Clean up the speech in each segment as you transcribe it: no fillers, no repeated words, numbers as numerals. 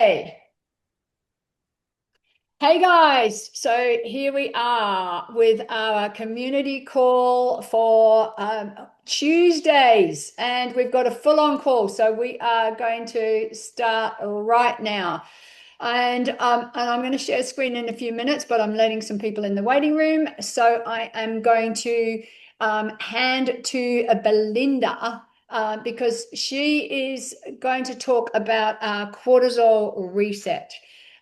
Hey. Hey guys, so here we are with our community call for Tuesdays, and we've got a full-on call. So we are going to start right now. And I'm going to share screen in a few minutes, but I'm letting some people in the waiting room. So I am going to hand to Belinda because she is going to talk about our cortisol reset.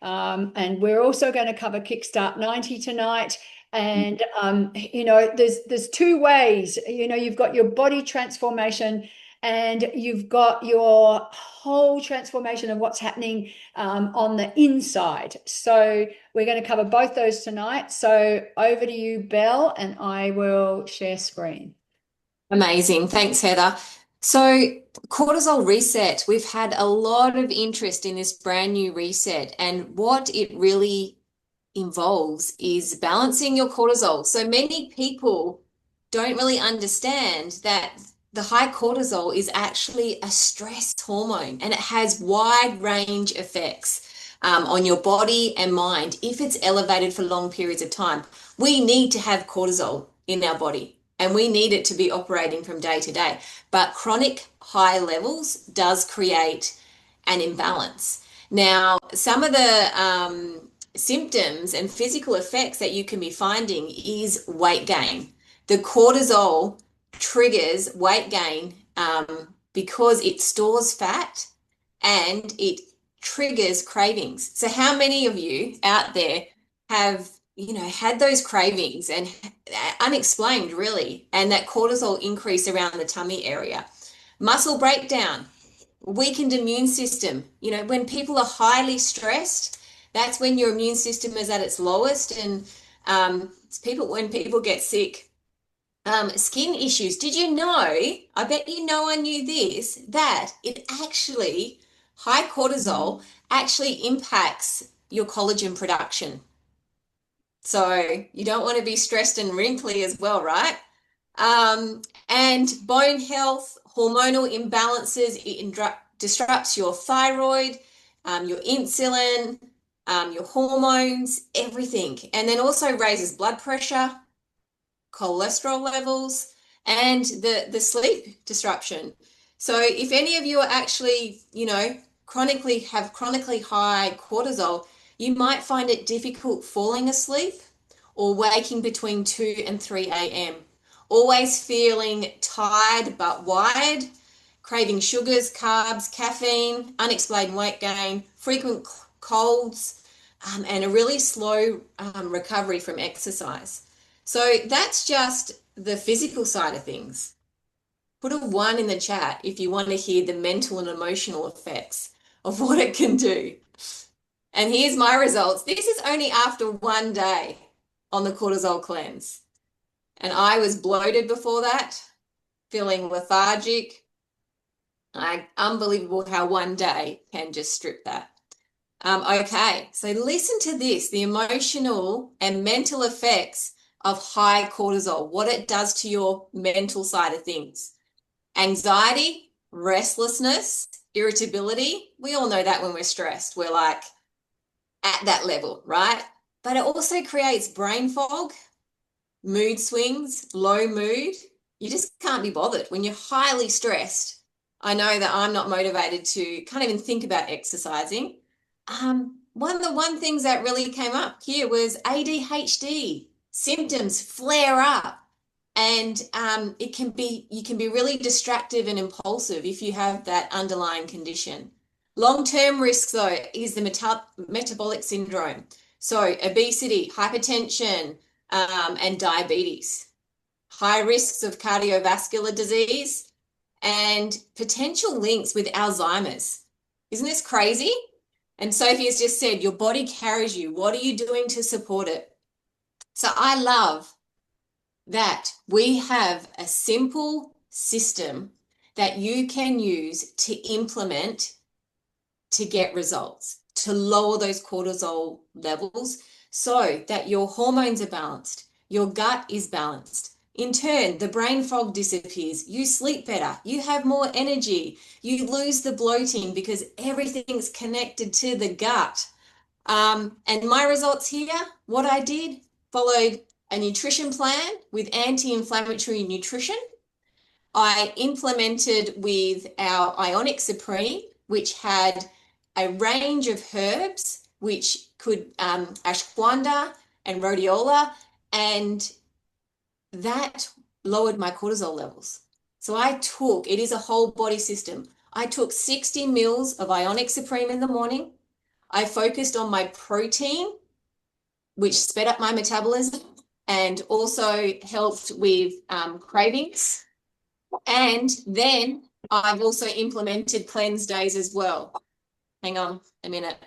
And we're also going to cover Kickstart 90 tonight. And there's two ways. You've got your body transformation, and you've got your whole transformation of what's happening on the inside. So we're going to cover both those tonight. So over to you, Belle, and I will share screen. Amazing. Thanks, Heather. So, cortisol reset, we've had a lot of interest in this brand new reset, and what it really involves is balancing your cortisol. So, many people don't really understand that the high cortisol is actually a stress hormone and it has wide range effects on your body and mind if it's elevated for long periods of time. We need to have cortisol in our body and we need it to be operating from day to day. But chronic high levels does create an imbalance. Now, some of the symptoms and physical effects that you can be finding is weight gain. The cortisol triggers weight gain because it stores fat and it triggers cravings. So, how many of you out there have had those cravings and unexplained, really, and that cortisol increase around the tummy area? Muscle breakdown, weakened immune system. When people are highly stressed, that's when your immune system is at its lowest, and when people get sick. Skin issues. Did you know? I bet no one knew this, that high cortisol actually impacts your collagen production. So you don't want to be stressed and wrinkly as well, right? And bone health, hormonal imbalances, it disrupts your thyroid, your insulin, your hormones, everything. And then also raises blood pressure, cholesterol levels, and the sleep disruption. So if any of you are actually, chronically high cortisol, you might find it difficult falling asleep or waking between 2 and 3 a.m. Always feeling tired but wired, craving sugars, carbs, caffeine, unexplained weight gain, frequent colds, and a really slow recovery from exercise. So that's just the physical side of things. Put a 1 in the chat if you want to hear the mental and emotional effects of what it can do. And here's my results. This is only after 1 day on the cortisol cleanse. And I was bloated before that, feeling lethargic. Unbelievable how 1 day can just strip that. Okay, so listen to this, the emotional and mental effects of high cortisol, what it does to your mental side of things. Anxiety, restlessness, irritability. We all know that when we're stressed, we're like at that level, right? But it also creates brain fog, mood swings, low mood. You just can't be bothered when you're highly stressed. I know that I'm not motivated to can't even think about exercising. One of the things that really came up here was ADHD symptoms flare up, and you can be really distractive and impulsive if you have that underlying condition. Long-term risks, though, is the metabolic syndrome. So obesity, hypertension, and diabetes. High risks of cardiovascular disease and potential links with Alzheimer's. Isn't this crazy? And Sophie has just said, your body carries you. What are you doing to support it? So I love that we have a simple system that you can use to implement to get results, to lower those cortisol levels so that your hormones are balanced, your gut is balanced, In turn, the brain fog disappears. You sleep better. You have more energy. You lose the bloating because everything's connected to the gut. And my results here, what I did, followed a nutrition plan with anti-inflammatory nutrition. I implemented with our Ionic Supreme, which had a range of herbs, which could ashwagandha and rhodiola, and that lowered my cortisol levels. So it is a whole body system. I took 60 mils of Ionic Supreme in the morning. I focused on my protein, which sped up my metabolism and also helped with cravings. And then I've also implemented cleanse days as well. Hang on a minute.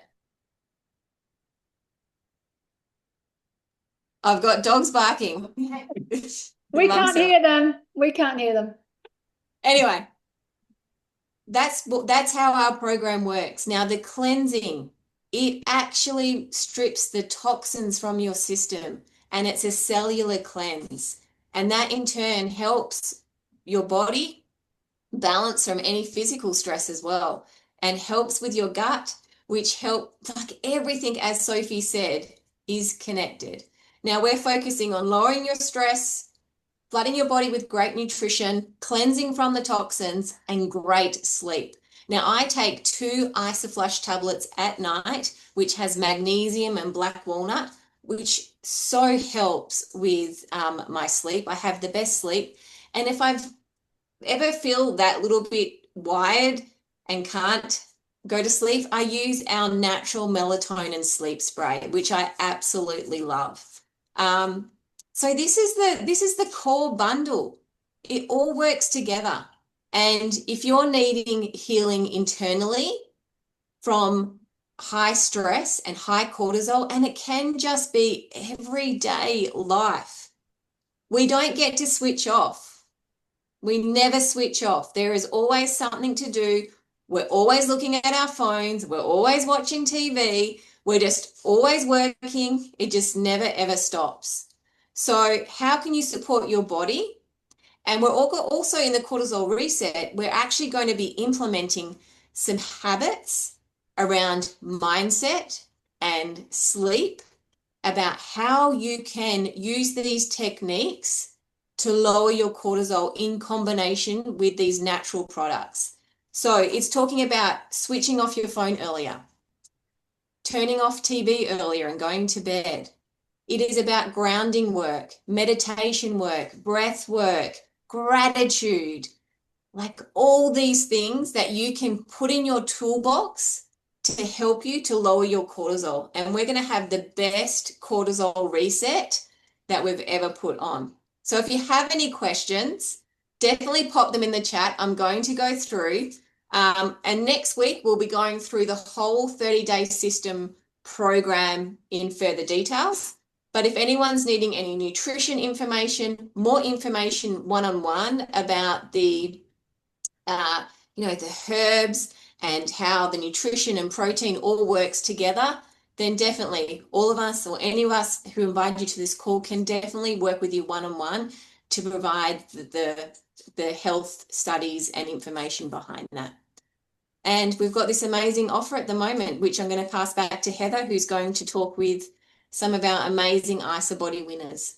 I've got dogs barking. We can't hear them. We can't hear them. Anyway, that's how our program works. Now, the cleansing, it actually strips the toxins from your system, and it's a cellular cleanse. And that in turn helps your body balance from any physical stress as well, and helps with your gut, which like everything, as Sophie said, is connected. Now we're focusing on lowering your stress, flooding your body with great nutrition, cleansing from the toxins, and great sleep. Now I take 2 Isoflush tablets at night, which has magnesium and black walnut, which so helps with my sleep. I have the best sleep. And if I've ever feel that little bit wired and can't go to sleep, I use our natural melatonin sleep spray, which I absolutely love. So this is the core bundle. It all works together. And if you're needing healing internally from high stress and high cortisol, and it can just be everyday life, we don't get to switch off. We never switch off. There is always something to do. We're always looking at our phones. We're always watching TV. We're just always working. It just never, ever stops. So how can you support your body? And we're also in the cortisol reset, we're actually going to be implementing some habits around mindset and sleep about how you can use these techniques to lower your cortisol in combination with these natural products. So it's talking about switching off your phone earlier, turning off TV earlier and going to bed. It is about grounding work, meditation work, breath work, gratitude, like all these things that you can put in your toolbox to help you to lower your cortisol. And we're going to have the best cortisol reset that we've ever put on. So if you have any questions, definitely pop them in the chat. I'm going to go through. And next week, we'll be going through the whole 30-day system program in further details. But if anyone's needing any nutrition information, more information one-on-one about the herbs and how the nutrition and protein all works together, then definitely all of us or any of us who invite you to this call can definitely work with you one-on-one to provide the health studies and information behind that. And we've got this amazing offer at the moment, which I'm going to pass back to Heather, who's going to talk with some of our amazing IsaBody winners.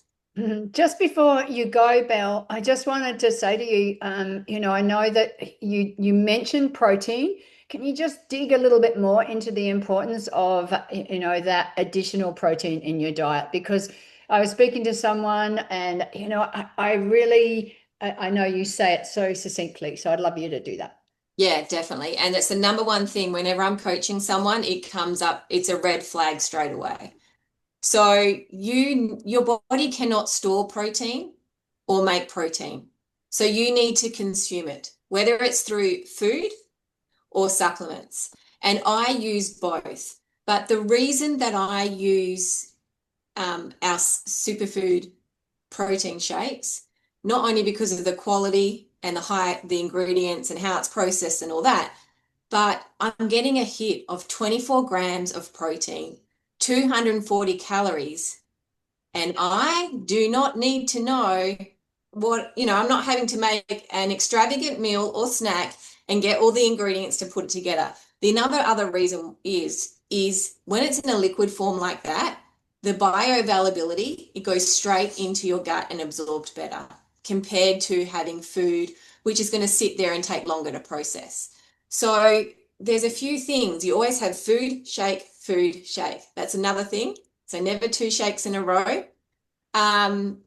Just before you go, Belle, I just wanted to say to you, I know that you mentioned protein. Can you just dig a little bit more into the importance of, that additional protein in your diet? Because I was speaking to someone and, I know you say it so succinctly, so I'd love you to do that. Yeah, definitely. And it's the number one thing whenever I'm coaching someone, it comes up, it's a red flag straight away. So your body cannot store protein or make protein. So you need to consume it, whether it's through food or supplements. And I use both. But the reason that I use our superfood protein shakes, not only because of the quality and the ingredients and how it's processed and all that, but I'm getting a hit of 24 grams of protein, 240 calories, and I do not need to know I'm not having to make an extravagant meal or snack and get all the ingredients to put it together. The another other reason is when it's in a liquid form like that, the bioavailability, it goes straight into your gut and absorbed better compared to having food, which is going to sit there and take longer to process. So there's a few things. You always have food, shake, food, shake. That's another thing. So never two shakes in a row. Um,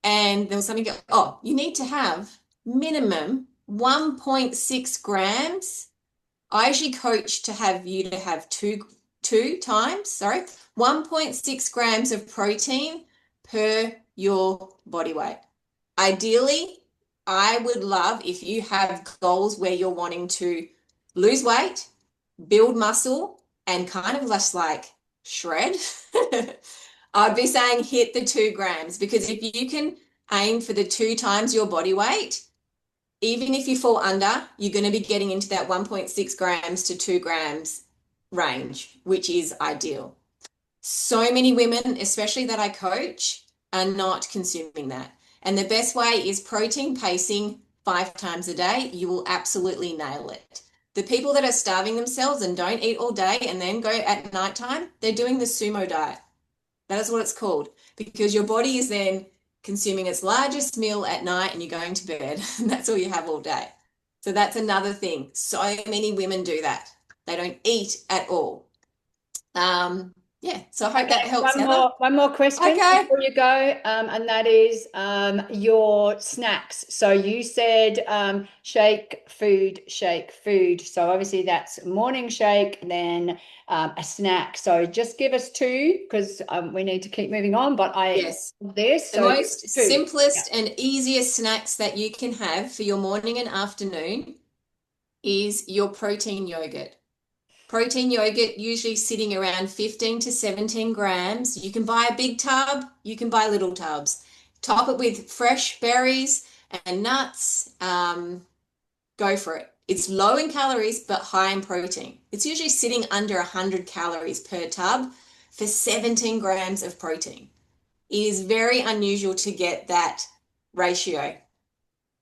and there was something, oh, you need to have minimum 1.6 grams. I actually coach to have you to have two times, sorry, 1.6 grams of protein per your body weight. Ideally, I would love if you have goals where you're wanting to lose weight, build muscle, and kind of less like shred. I'd be saying hit the 2 grams, because if you can aim for the 2 times your body weight, even if you fall under, you're going to be getting into that 1.6 grams to 2 grams range, which is ideal. So many women, especially that I coach, are not consuming that. And the best way is protein pacing 5 times a day. You will absolutely nail it. The people that are starving themselves and don't eat all day and then go at nighttime, they're doing the sumo diet. That is what it's called, because your body is then consuming its largest meal at night and you're going to bed and that's all you have all day. So that's another thing. So many women do that. They don't eat at all. Yeah, so I hope that Okay, helps, Heather. one more question Okay. before you go, and that is your snacks. So you said shake food. So obviously that's morning shake, then a snack. So just give us two because we need to keep moving on. But I Yes. this The so give most us two. Yeah. simplest and easiest snacks that you can have for your morning and afternoon is your protein yogurt. Protein yogurt usually sitting around 15 to 17 grams. You can buy a big tub, you can buy little tubs. Top it with fresh berries and nuts. Go for it. It's low in calories, but high in protein. It's usually sitting under 100 calories per tub for 17 grams of protein. It is very unusual to get that ratio.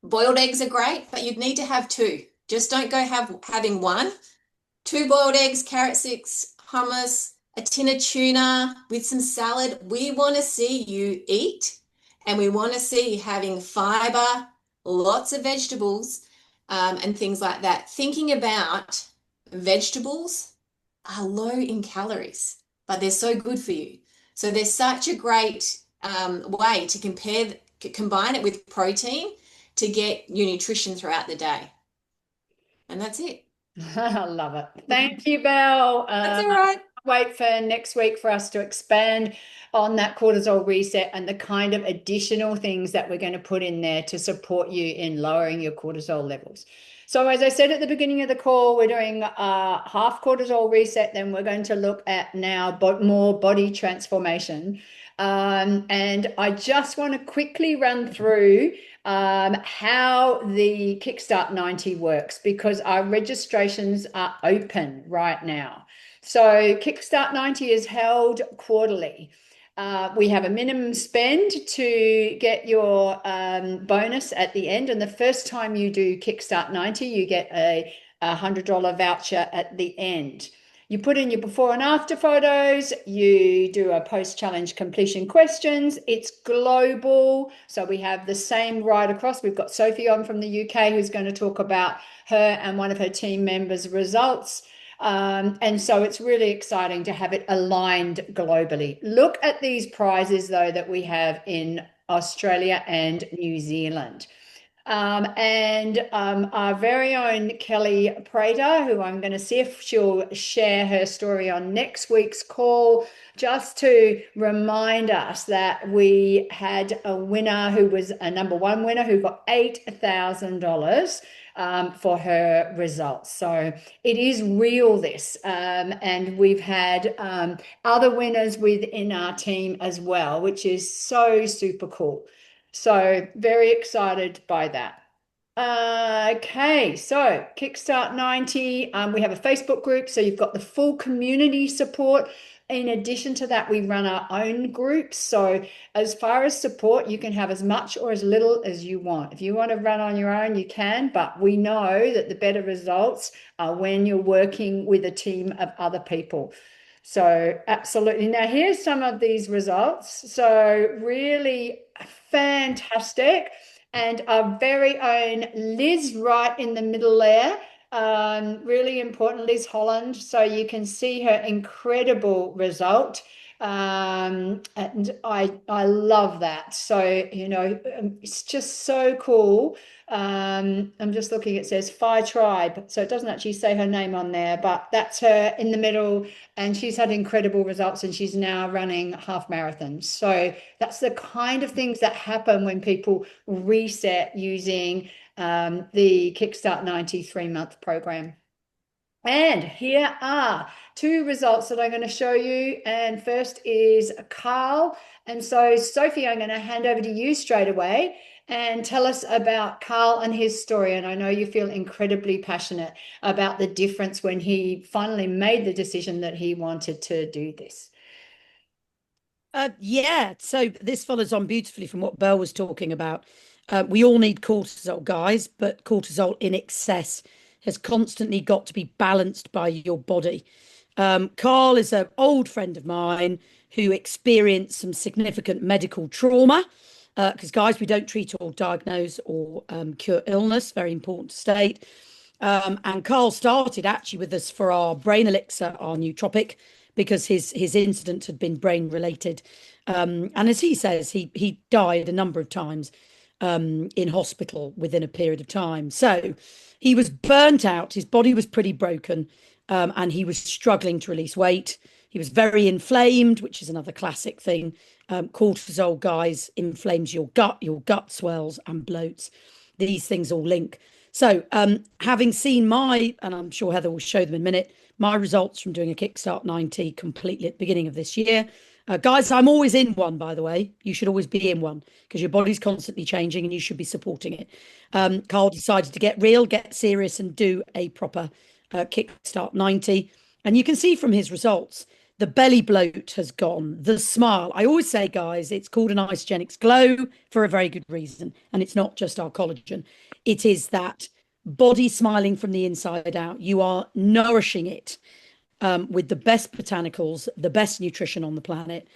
Boiled eggs are great, but you'd need to have two. Just don't go having one. 2 boiled eggs, carrot sticks, hummus, a tin of tuna with some salad. We want to see you eat, and we want to see you having fiber, lots of vegetables, and things like that. Thinking about vegetables are low in calories, but they're so good for you. So they're such a great way to combine it with protein to get your nutrition throughout the day. And that's it. I love it. Thank you, Belle. That's all right. Wait for next week for us to expand on that cortisol reset and the kind of additional things that we're going to put in there to support you in lowering your cortisol levels. So, as I said at the beginning of the call, we're doing a half cortisol reset. Then we're going to look at now more body transformation. And I just want to quickly run through how the Kickstart 90 works because our registrations are open right now. So Kickstart 90 is held quarterly. We have a minimum spend to get your bonus at the end. And the first time you do Kickstart 90, you get a $100 voucher at the end. You put in your before and after photos, you do a post-challenge completion questions. It's global. So we have the same right across. We've got Sophie on from the UK who's going to talk about her and one of her team members' results. And so it's really exciting to have it aligned globally. Look at these prizes, though, that we have in Australia and New Zealand. Our very own Kelly Prater, who I'm going to see if she'll share her story on next week's call, just to remind us that we had a winner who was a #1 winner who got $8,000 for her results. So it is real, this. And we've had other winners within our team as well, which is so super cool. So very excited by that. Okay, so Kickstart 90, we have a Facebook group, so you've got the full community support. In addition to that, we run our own groups. So as far as support, you can have as much or as little as you want. If you want to run on your own, you can, but we know that the better results are when you're working with a team of other people. So absolutely. Now here's some of these results. So really fantastic. And our very own Liz right in the middle there. Really important, Liz Holland. So you can see her incredible result. And I love that. So, it's just so cool. I'm just looking, it says Phi Tribe. So it doesn't actually say her name on there, but that's her in the middle. And she's had incredible results and she's now running half marathons. So that's the kind of things that happen when people reset using the Kickstart 93-month program. And here are two results that I'm going to show you. And first is Carl. And so, Sophie, I'm going to hand over to you straight away and tell us about Carl and his story. And I know you feel incredibly passionate about the difference when he finally made the decision that he wanted to do this. Yeah, so this follows on beautifully from what Belle was talking about. We all need cortisol, guys, but cortisol in excess has constantly got to be balanced by your body. Carl is an old friend of mine who experienced some significant medical trauma. Because, guys, we don't treat or diagnose or cure illness, very important to state. And Carl started actually with us for our brain elixir, our nootropic, because his incident had been brain related. And as he says, he died a number of times in hospital within a period of time. So he was burnt out. His body was pretty broken, and he was struggling to release weight. He was very inflamed, which is another classic thing. Cortisol, guys, inflames your gut swells and bloats. These things all link. So having seen and I'm sure Heather will show them in a minute, my results from doing a Kickstart 90 completely at the beginning of this year. Guys, I'm always in one, by the way. You should always be in one because your body's constantly changing and you should be supporting it. Carl decided to get real, get serious and do a proper Kickstart 90. And you can see from his results, the belly bloat has gone, the smile. I always say, guys, it's called an Isogenics glow for a very good reason. And it's not just our collagen. It is that body smiling from the inside out. You are nourishing it with the best botanicals, the best nutrition on the planet,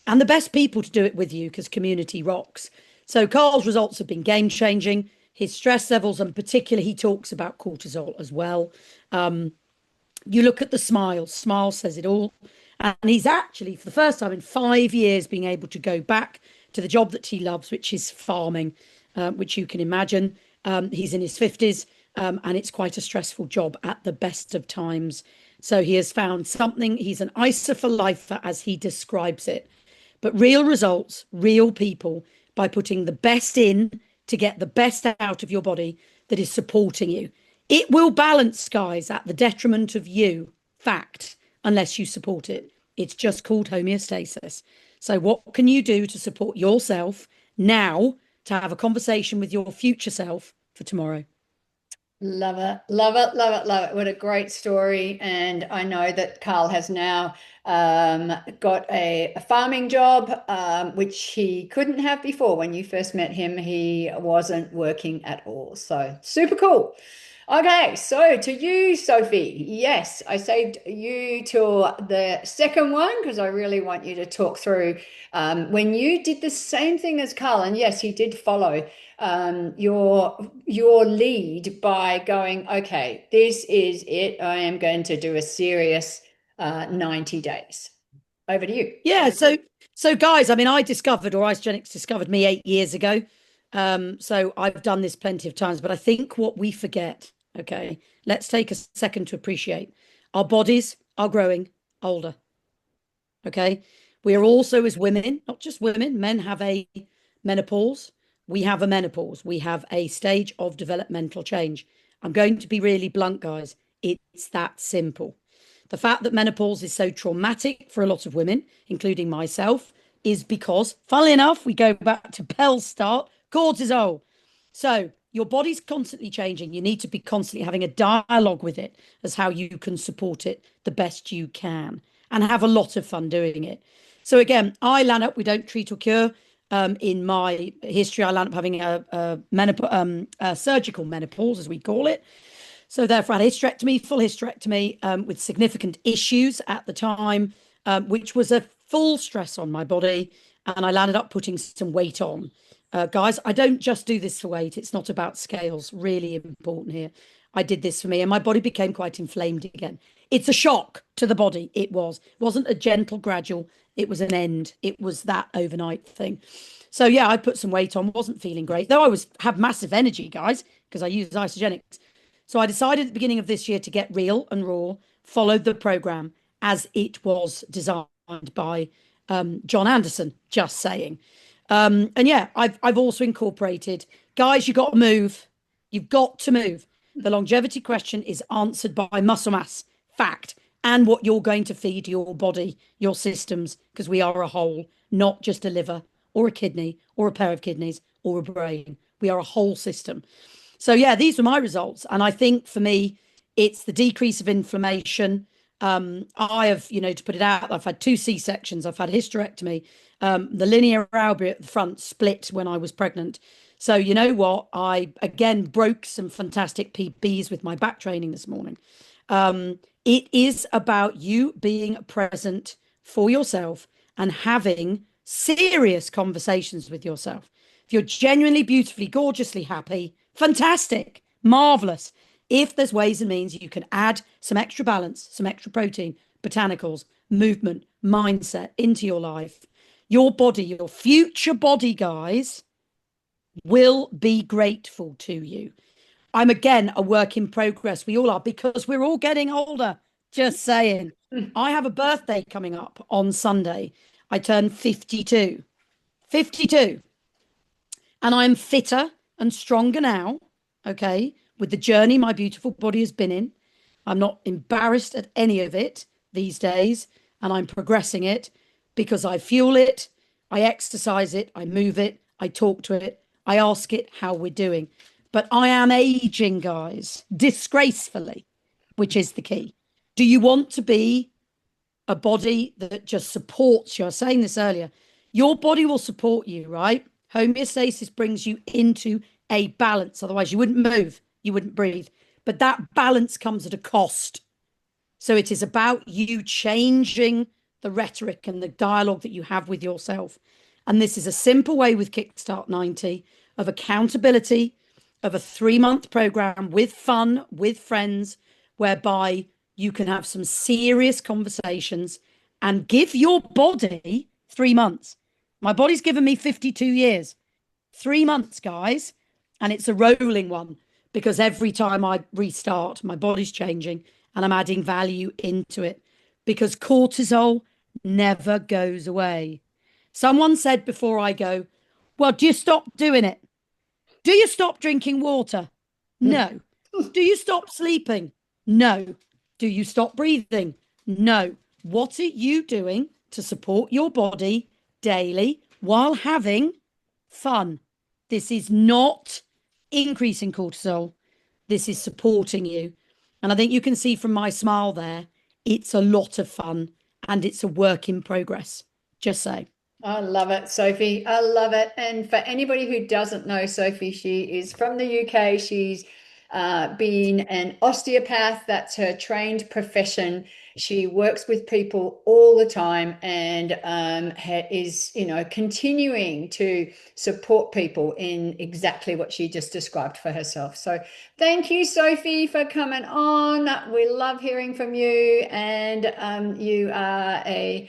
and the best people to do it with you because community rocks. So Carl's results have been game changing. His stress levels, and particularly, he talks about cortisol as well. You look at the smile. Smile says it all. And he's actually, for the first time in 5 years, being able to go back to the job that he loves, which is farming, which you can imagine. He's in his 50s, and it's quite a stressful job at the best of times. So he has found something. He's an ISA for lifer, as he describes it. But real results, real people, by putting the best in to get the best out of your body that is supporting you. It will balance, guys, at the detriment of you. Fact. Unless you support it. It's just called homeostasis. So what can you do to support yourself now to have a conversation with your future self for tomorrow? Love it, love it, love it, love it. What a great story. And I know that Carl has now got a farming job, which he couldn't have before. When you first met him, he wasn't working at all. So super cool. Okay, so to you, Sophie. Yes, I saved you to the second one because I really want you to talk through when you did the same thing as Carl. And yes, he did follow your lead by going, okay, this is it. I am going to do a serious 90 days. Over to you. Yeah, so guys, I mean, I discovered, or Isogenics discovered me 8 years ago. So I've done this plenty of times, but I think what we forget, okay, let's take a second to appreciate our bodies are growing older. Okay. We are also, as women, not just women, men have a menopause. We have a menopause. We have a stage of developmental change. I'm going to be really blunt, guys. It's that simple. The fact that menopause is so traumatic for a lot of women, including myself, is because, funnily enough, we go back to Belle's start, cortisol. So your body's constantly changing. You need to be constantly having a dialogue with it as how you can support it the best you can. and have a lot of fun doing it. So again, I land up, we don't treat or cure. In my history, I land up having a surgical menopause, as we call it. So therefore, I had hysterectomy, full hysterectomy, with significant issues at the time, which was a full stress on my body. And I landed up putting some weight on. Guys, I don't just do this for weight. It's not about scales. Really important here. I did this for me, and my body became quite inflamed again. It's a shock to the body. It wasn't a gentle, gradual. It was an end. It was that overnight thing. So yeah, I put some weight on. Wasn't feeling great, though. Have massive energy, guys, because I use isogenics. So I decided at the beginning of this year to get real and raw, followed the program as it was designed by John Anderson, just saying. And yeah, I've also incorporated, guys, you got to move. You've got to move. The longevity question is answered by muscle mass, fact, and what you're going to feed your body, your systems, because we are a whole, not just a liver or a kidney or a pair of kidneys or a brain. We are a whole system. So yeah, these were my results. And I think for me, it's the decrease of inflammation. I have, to put it out, I've had 2 C-sections. I've had hysterectomy. The linear alveoli at the front split when I was pregnant. So you know what? I, again, broke some fantastic PBs with my back training this morning. It is about you being present for yourself and having serious conversations with yourself. If you're genuinely, beautifully, gorgeously happy, fantastic, marvelous. If there's ways and means you can add some extra balance, some extra protein, botanicals, movement, mindset into your life, your body, your future body, guys, will be grateful to you. I'm again a work in progress. We all are, because we're all getting older. Just saying. I have a birthday coming up on Sunday. I turn 52. 52. And I'm fitter and stronger now, okay, with the journey my beautiful body has been in. I'm not embarrassed at any of it these days, and I'm progressing it because I fuel it, I exercise it, I move it, I talk to it, I ask it how we're doing. But I am aging, guys, disgracefully, which is the key. Do you want to be a body that just supports you? I was saying this earlier. Your body will support you, right? Homeostasis brings you into a balance. Otherwise, you wouldn't move, you wouldn't breathe. But that balance comes at a cost. So it is about you changing the rhetoric and the dialogue that you have with yourself. And this is a simple way with Kickstart 90 of accountability, of a 3-month program with fun, with friends, whereby you can have some serious conversations and give your body 3 months. My body's given me 52 years, 3 months, guys. And it's a rolling one, because every time I restart, my body's changing and I'm adding value into it, because cortisol never goes away. Someone said before I go, well, do you stop doing it? Do you stop drinking water? No. Do you stop sleeping? No. Do you stop breathing? No. What are you doing to support your body daily while having fun? This is not increasing cortisol. This is supporting you. And I think you can see from my smile there, it's a lot of fun and it's a work in progress. Just say. I love it, Sophie. I love it. And for anybody who doesn't know Sophie, she is from the UK. She's been an osteopath. That's her trained profession. She works with people all the time and is, continuing to support people in exactly what she just described for herself. So thank you, Sophie, for coming on. We love hearing from you, and you are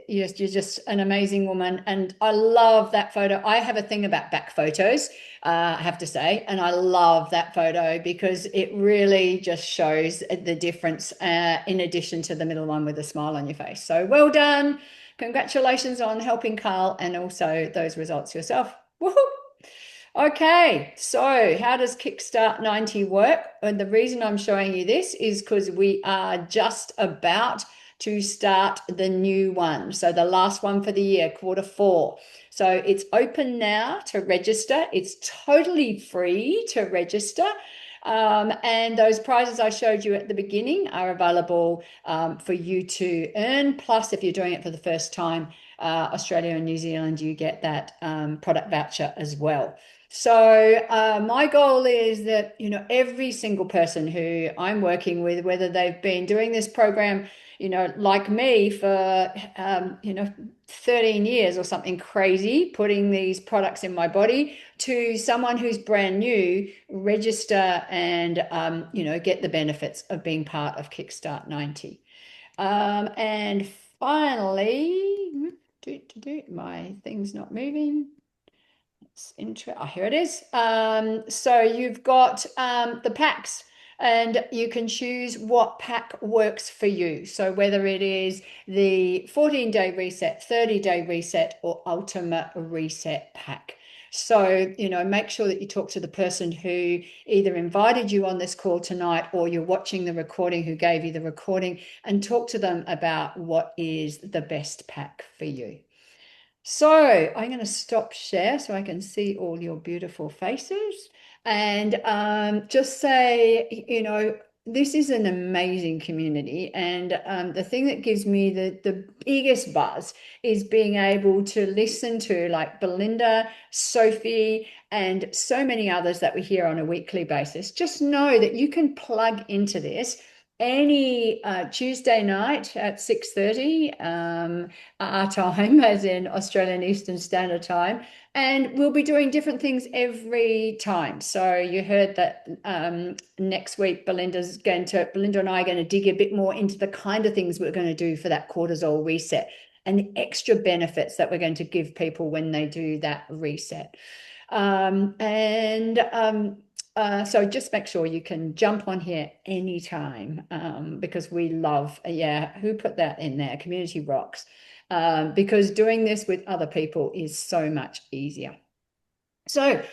you're just an amazing woman. And I love that photo. I have a thing about back photos, I have to say, and I love that photo because it really just shows the difference, in addition to the middle one with a smile on your face. So well done. Congratulations on helping Carl and also those results yourself. Woohoo! Okay, so how does Kickstart 90 work? And the reason I'm showing you this is because we are just about to start the new one. So the last one for the year, Q4. So it's open now to register. It's totally free to register. And those prizes I showed you at the beginning are available for you to earn. Plus, if you're doing it for the first time, Australia and New Zealand, you get that product voucher as well. So my goal is that, you know, every single person who I'm working with, whether they've been doing this program, you know, like me for, you know, 13 years or something crazy, putting these products in my body, to someone who's brand new, register and, you know, get the benefits of being part of Kickstart 90. And finally, my thing's not moving. Oh, here it is. So you've got the packs, and you can choose what pack works for you. So whether it is the 14-day reset, 30-day reset, or ultimate reset pack. So, you know, make sure that you talk to the person who either invited you on this call tonight, or you're watching the recording, who gave you the recording, and talk to them about what is the best pack for you. So I'm going to stop share so I can see all your beautiful faces, and just say, you know, this is an amazing community. And the thing that gives me the biggest buzz is being able to listen to, like, Belinda, Sophie, and so many others that we hear on a weekly basis. Just know that you can plug into this any Tuesday night at 6:30 our time, as in Australian Eastern Standard Time, and we'll be doing different things every time. So you heard that next week Belinda and I are going to dig a bit more into the kind of things we're going to do for that cortisol reset, and the extra benefits that we're going to give people when they do that reset. So just make sure you can jump on here anytime, because we love, who put that in there? Community rocks. Because doing this with other people is so much easier. So